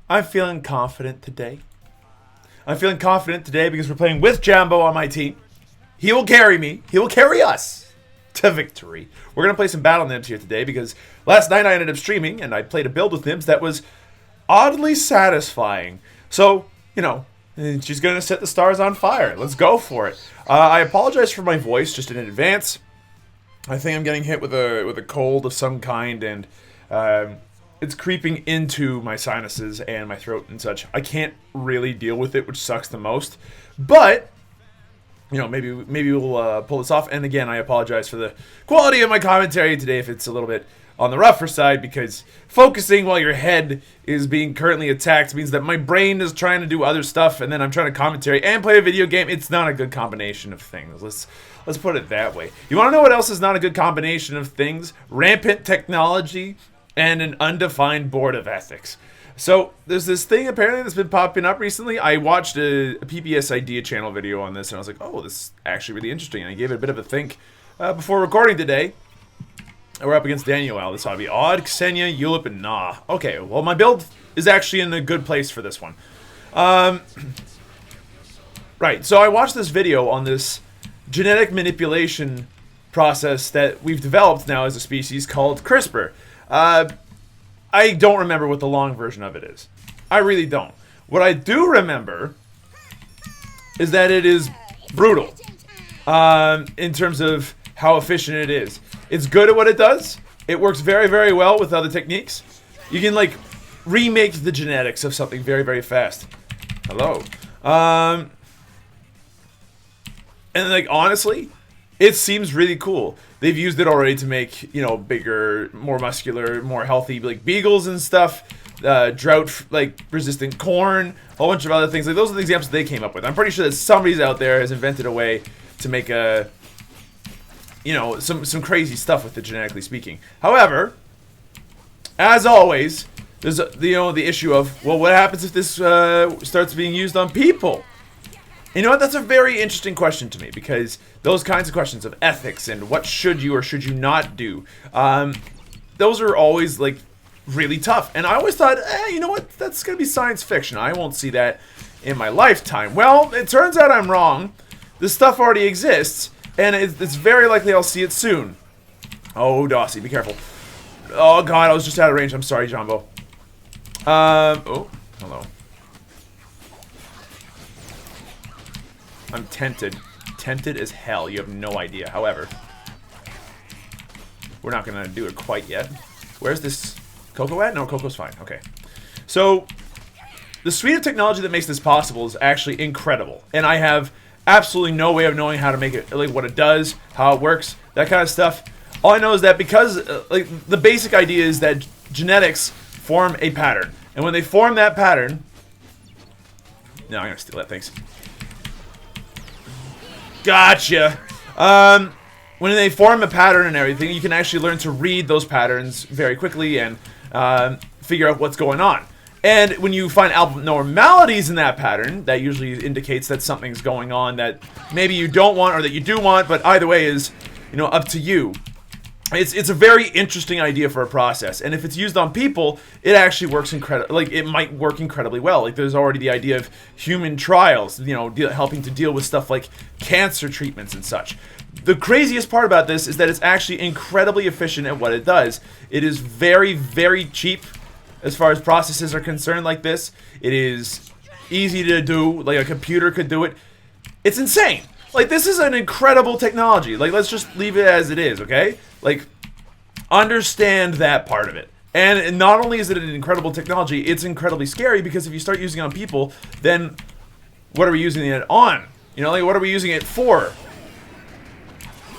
I'm feeling confident today. I'm feeling confident today because we're playing with Jambo on my team. He will carry me. He will carry us to victory. We're going to play some Battle Nibs here today because last night I ended up streaming and I played a build with Nibs that was oddly satisfying. So, you know, she's going to set the stars on fire. Let's go for it. I apologize for my voice just in advance. I think I'm getting hit with a cold of some kind, and it's creeping into my sinuses and my throat and such. I can't really deal with it, which sucks the most. But you know, maybe we'll pull this off. And again, I apologize for the quality of my commentary today if it's a little bit on the rougher side, because focusing while your head is being currently attacked means that my brain is trying to do other stuff, and then I'm trying to commentary and play a video game. It's not a good combination of things. Let's put it that way. You want to know what else is not a good combination of things? Rampant technology and an undefined board of ethics. So there's this thing apparently that's been popping up recently. I watched a PBS Idea channel video on this, and I was like, oh, this is actually really interesting. And I gave it a bit of a think before recording today. We're up against Daniel. This ought to be Odd, Ksenia, Yulip, and Nah. Okay, well, my build is actually in a good place for this one. Right, so I watched this video on this genetic manipulation process that we've developed now as a species called CRISPR. I don't remember what the long version of it is. I really don't. What I do remember is that it is brutal in terms of how efficient it is. It's good at what it does. It works very, very well with other techniques. You can, like, remake the genetics of something very, very fast. Hello. And, like, honestly, it seems really cool. They've used it already to make, you know, bigger, more muscular, more healthy, like, beagles and stuff. Drought, like, resistant corn. A whole bunch of other things. Like, those are the examples they came up with. I'm pretty sure that somebody's out there has invented a way to make a, you know, some crazy stuff with it, genetically speaking. However, as always, there's, you know, the issue of, well, what happens if this starts being used on people? You know what? That's a very interesting question to me, because those kinds of questions of ethics and what should you or should you not do, those are always, like, really tough. And I always thought, you know what? That's going to be science fiction. I won't see that in my lifetime. Well, it turns out I'm wrong. This stuff already exists, and it's very likely I'll see it soon. Oh, Dossie, be careful. Oh, God, I was just out of range. I'm sorry, Jumbo. Oh, hello. I'm tempted. Tempted as hell. You have no idea. However, we're not going to do it quite yet. Where's this Coco at? No, Coco's fine. Okay. So, the suite of technology that makes this possible is actually incredible. And I have absolutely no way of knowing how to make it, like, what it does, how it works, that kind of stuff. All I know is that because, like, the basic idea is that genetics form a pattern. And when they form that pattern... No, I'm going to steal that, thanks. Gotcha! When they form a pattern and everything, you can actually learn to read those patterns very quickly and figure out what's going on. And when you find abnormalities in that pattern, that usually indicates that something's going on that maybe you don't want or that you do want, but either way is, you know, up to you. It's a very interesting idea for a process, and if it's used on people, it actually works it might work incredibly well. Like, there's already the idea of human trials, you know, helping to deal with stuff like cancer treatments and such. The craziest part about this is that it's actually incredibly efficient at what it does. It is very, very cheap as far as processes are concerned like this. It is easy to do, like a computer could do it. It's insane. Like, this is an incredible technology. Like, let's just leave it as it is, okay? Like, understand that part of it. And not only is it an incredible technology, it's incredibly scary, because if you start using it on people, then what are we using it on? You know, like, what are we using it for?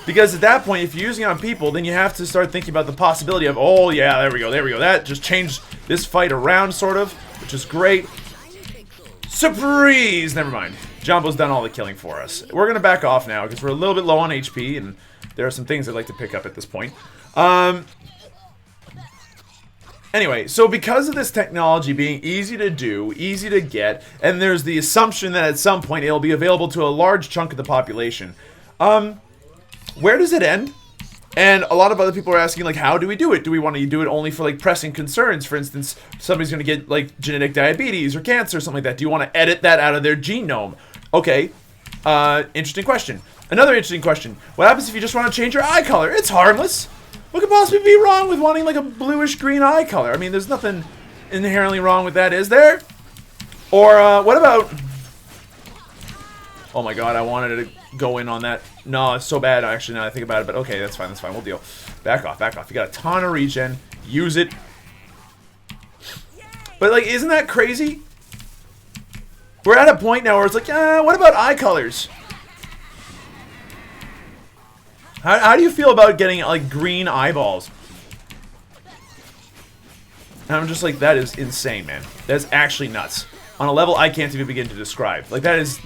Because at that point, if you're using it on people, then you have to start thinking about the possibility of, oh yeah, there we go. That just changed this fight around, sort of, which is great. Surprise! Never mind. Jumbo's done all the killing for us. We're going to back off now, because we're a little bit low on HP, and there are some things I'd like to pick up at this point. Anyway, so because of this technology being easy to do, easy to get, and there's the assumption that at some point it'll be available to a large chunk of the population, where does it end? And a lot of other people are asking, like, how do we do it? Do we want to do it only for, like, pressing concerns? For instance, somebody's going to get, like, genetic diabetes or cancer or something like that. Do you want to edit that out of their genome? Okay. Interesting question. Another interesting question. What happens if you just want to change your eye color? It's harmless. What could possibly be wrong with wanting, like, a bluish-green eye color? I mean, there's nothing inherently wrong with that, is there? Or, what about... Oh my god, I wanted to go in on that. No, it's so bad, actually, now that I think about it, but okay, that's fine, we'll deal. Back off, back off. You got a ton of regen. Use it. But, like, isn't that crazy? We're at a point now where it's like, what about eye colors? How do you feel about getting, like, green eyeballs? And I'm just like, that is insane, man. That's actually nuts. On a level I can't even begin to describe. Like, that is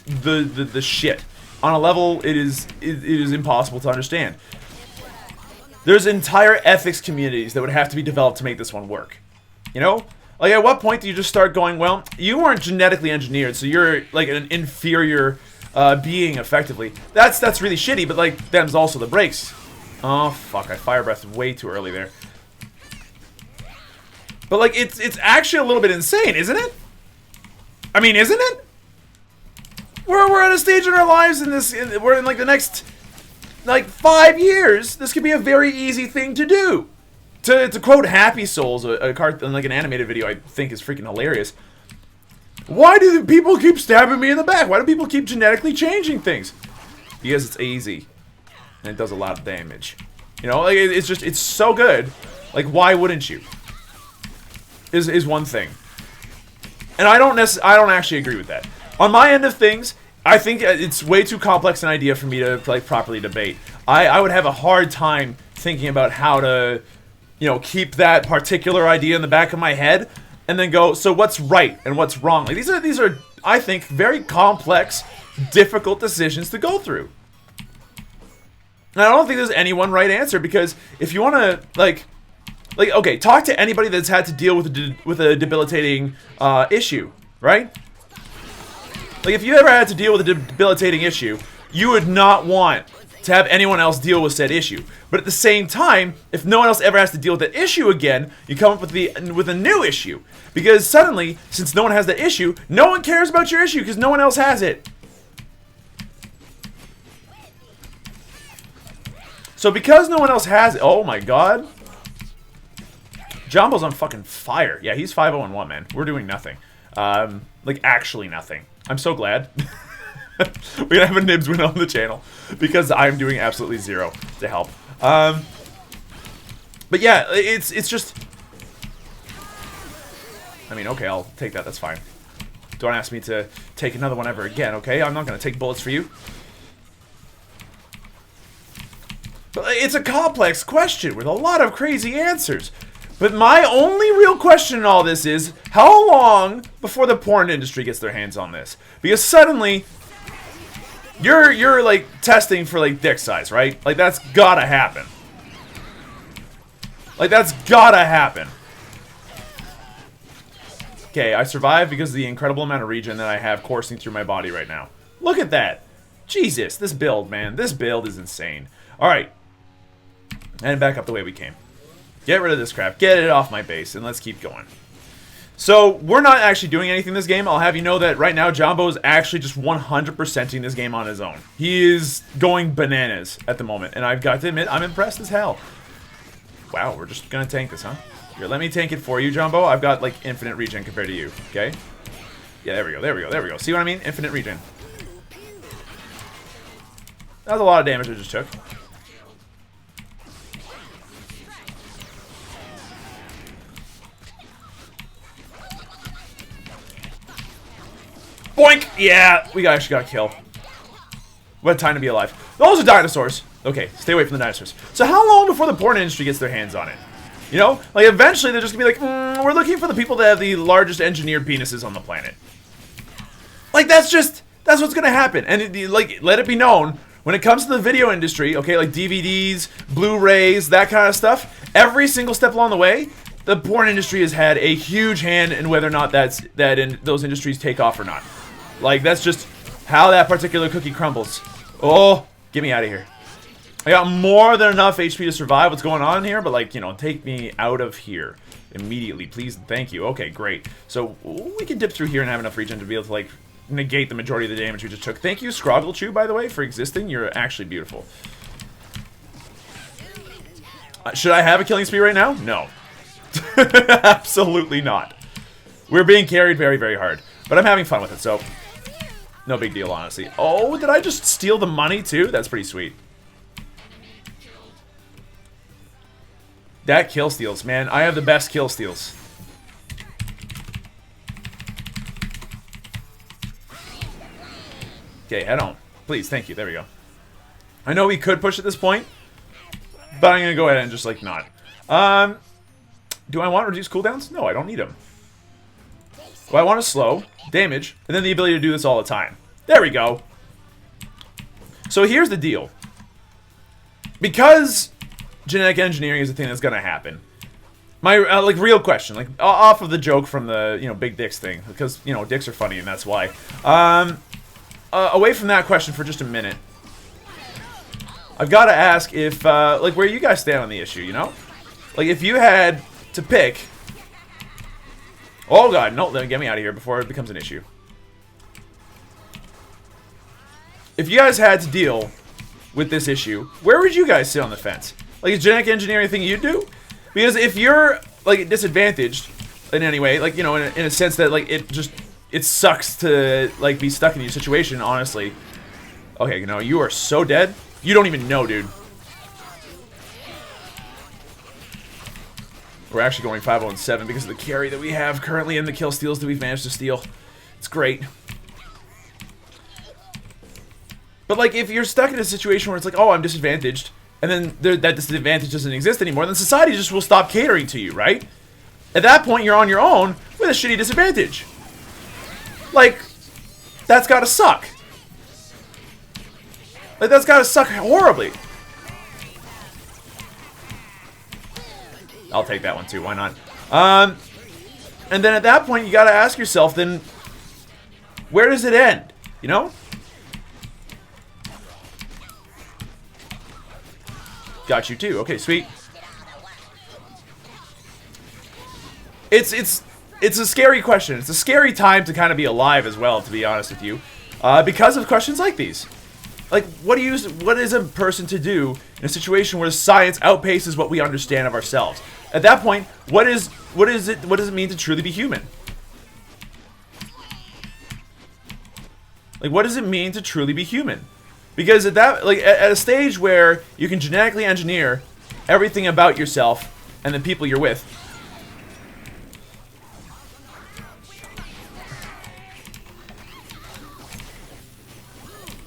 the shit. On a level it is impossible to understand. There's entire ethics communities that would have to be developed to make this one work. You know? Like, at what point do you just start going, well, you weren't genetically engineered, so you're, like, an inferior being, effectively. That's really shitty, but, like, them's also the breaks. Oh, fuck, I fire breathed way too early there. But, like, it's actually a little bit insane, isn't it? I mean, isn't it? We're at a stage in our lives in this, we're in, like, the next, like, 5 years. This could be a very easy thing to do. To quote Happy Souls, like an animated video I think is freaking hilarious. Why do people keep stabbing me in the back? Why do people keep genetically changing things? Because it's easy. And it does a lot of damage. You know, like, it's just, it's so good. Like, why wouldn't you? Is one thing. And I don't actually agree with that. On my end of things, I think it's way too complex an idea for me to, like, properly debate. I would have a hard time thinking about how to, you know, keep that particular idea in the back of my head and then go, so what's right and what's wrong? Like, these are I think very complex, difficult decisions to go through. And I don't think there's any one right answer, because if you want to, like okay, talk to anybody that's had to deal with a debilitating issue, right? Like, if you ever had to deal with a debilitating issue, you would not want to have anyone else deal with said issue. But at the same time, if no one else ever has to deal with that issue again, you come up with a new issue. Because suddenly, since no one has that issue, no one cares about your issue because no one else has it. So because no one else has it, oh my god. Jumbo's on fucking fire. Yeah, he's 5-0-1, man. We're doing nothing. Like, actually nothing. I'm so glad. We're gonna have a Nibs win on the channel because I'm doing absolutely zero to help. But yeah, it's just. I mean, okay, I'll take that. That's fine. Don't ask me to take another one ever again. Okay, I'm not gonna take bullets for you. But it's a complex question with a lot of crazy answers. But my only real question in all this is, how long before the porn industry gets their hands on this? Because suddenly, you're like testing for, like, dick size, right? Like, that's gotta happen. Like, that's gotta happen. Okay, I survived because of the incredible amount of regen that I have coursing through my body right now. Look at that. Jesus, this build, man. This build is insane. Alright. And back up the way we came. Get rid of this crap. Get it off my base, and let's keep going. So, we're not actually doing anything this game. I'll have you know that right now, Jumbo is actually just 100%ing this game on his own. He is going bananas at the moment, and I've got to admit, I'm impressed as hell. Wow, we're just gonna tank this, huh? Here, let me tank it for you, Jumbo. I've got, like, infinite regen compared to you, okay? Yeah, there we go, there we go, there we go. See what I mean? Infinite regen. That was a lot of damage I just took. Boink! Yeah, we actually got a kill. What a time to be alive. Those are dinosaurs. Okay, stay away from the dinosaurs. So how long before the porn industry gets their hands on it? You know? Like, eventually they're just gonna be like, we're looking for the people that have the largest engineered penises on the planet. Like, that's what's gonna happen. And, like, let it be known, when it comes to the video industry, okay, like DVDs, Blu-rays, that kind of stuff, every single step along the way, the porn industry has had a huge hand in whether or not those industries take off or not. Like, that's just how that particular cookie crumbles. Oh, get me out of here. I got more than enough HP to survive what's going on here, but, like, you know, take me out of here immediately, please. Thank you. Okay, great. So we can dip through here and have enough regen to be able to, like, negate the majority of the damage we just took. Thank you, Scrogglechew, by the way, for existing. You're actually beautiful. Should I have a killing spree right now? No. Absolutely not. We're being carried very, very hard. But I'm having fun with it, so no big deal, honestly. Oh, did I just steal the money, too? That's pretty sweet. That kill steals, man. I have the best kill steals. Okay, head on. Please, thank you. There we go. I know we could push at this point, but I'm going to go ahead and just, like, not. Do I want to reduce cooldowns? No, I don't need them. Do I want to slow, damage, and then the ability to do this all the time? There we go. So here's the deal. Because genetic engineering is the thing that's going to happen. My, like, real question, like, off of the joke from the, you know, big dicks thing, because, you know, dicks are funny and that's why. Away from that question for just a minute, I've got to ask if, like, where you guys stand on the issue, you know? Like, if you had to pick... Oh, God, no, get me out of here before it becomes an issue. If you guys had to deal with this issue, where would you guys sit on the fence? Like, is genetic engineering a thing you do? Because if you're, like, disadvantaged in any way, like, you know, in a sense that, like, it sucks to, like, be stuck in your situation, honestly. Okay, you know, you are so dead. You don't even know, dude. We're actually going 5-0-7 because of the carry that we have currently and the kill steals that we've managed to steal. It's great. But, like, if you're stuck in a situation where it's like, oh, I'm disadvantaged, and then that disadvantage doesn't exist anymore, then society just will stop catering to you, right? At that point, you're on your own with a shitty disadvantage. Like, that's gotta suck. Like, that's gotta suck horribly. I'll take that one too, why not? And then at that point, you gotta ask yourself, then, where does it end? You know? Got you too. Okay, sweet. It's a scary question. It's a scary time to kind of be alive as well, to be honest with you, because of questions like these. Like, what is a person to do in a situation where science outpaces what we understand of ourselves? At that point, what does it mean to truly be human? Like, what does it mean to truly be human? Because at that, like, at a stage where you can genetically engineer everything about yourself and the people you're with,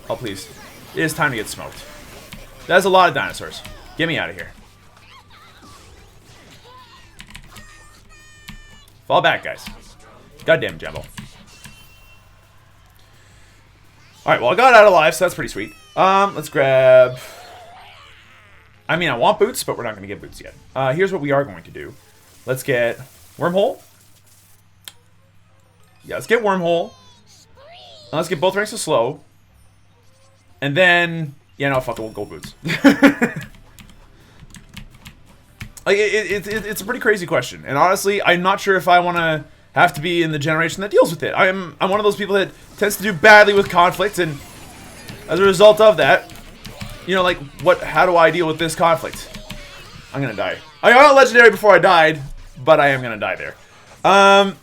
oh please, it is time to get smoked. That's a lot of dinosaurs. Get me out of here. Fall back, guys. Goddamn Jumbo. Alright, well, I got out alive, so that's pretty sweet. Let's grab... I mean, I want boots, but we're not going to get boots yet. Here's what we are going to do. Let's get Wormhole. Yeah, let's get Wormhole. Let's get both ranks of slow. And then... Yeah, no, fuck it, we'll go boots. Like, it's a pretty crazy question. And honestly, I'm not sure if I want to have to be in the generation that deals with it. I'm one of those people that tends to do badly with conflict, and as a result of that, you know, like, how do I deal with this conflict? I'm gonna die. I got a legendary before I died, but I am gonna die there. I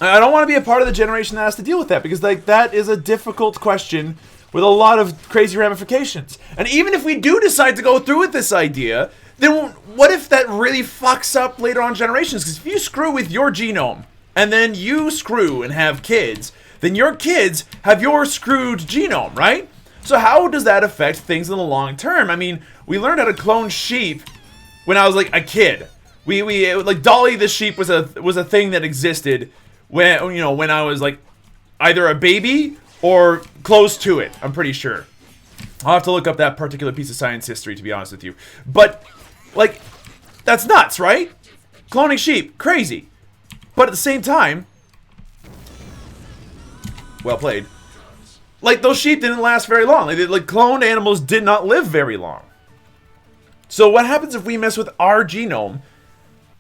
don't want to be a part of the generation that has to deal with that, because, like, that is a difficult question with a lot of crazy ramifications. And even if we do decide to go through with this idea, then what if that really fucks up later on generations? Because if you screw with your genome, and then you screw and have kids, then your kids have your screwed genome, right? So how does that affect things in the long term? I mean, we learned how to clone sheep when I was, like, a kid. We like, Dolly the sheep was a thing that existed when, you know, when I was, like, either a baby or close to it, I'm pretty sure. I'll have to look up that particular piece of science history, to be honest with you. But, like, that's nuts, right? Cloning sheep, crazy. But at the same time, well played. like, those sheep didn't last very long. Like cloned animals did not live very long. So what happens if we mess with our genome,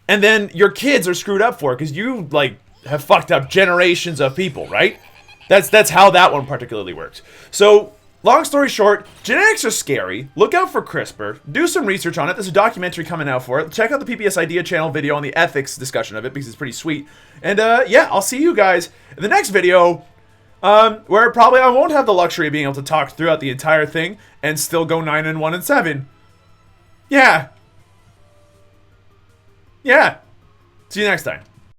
and then your kids are screwed up for it because you, like, have fucked up generations of people, right? That's how that one particularly works. So, long story short, genetics are scary. Look out for CRISPR. Do some research on it. There's a documentary coming out for it. Check out the PPS Idea channel video on the ethics discussion of it because it's pretty sweet. And yeah, I'll see you guys in the next video, where probably I won't have the luxury of being able to talk throughout the entire thing and still go 9-1-7. Yeah. Yeah. See you next time.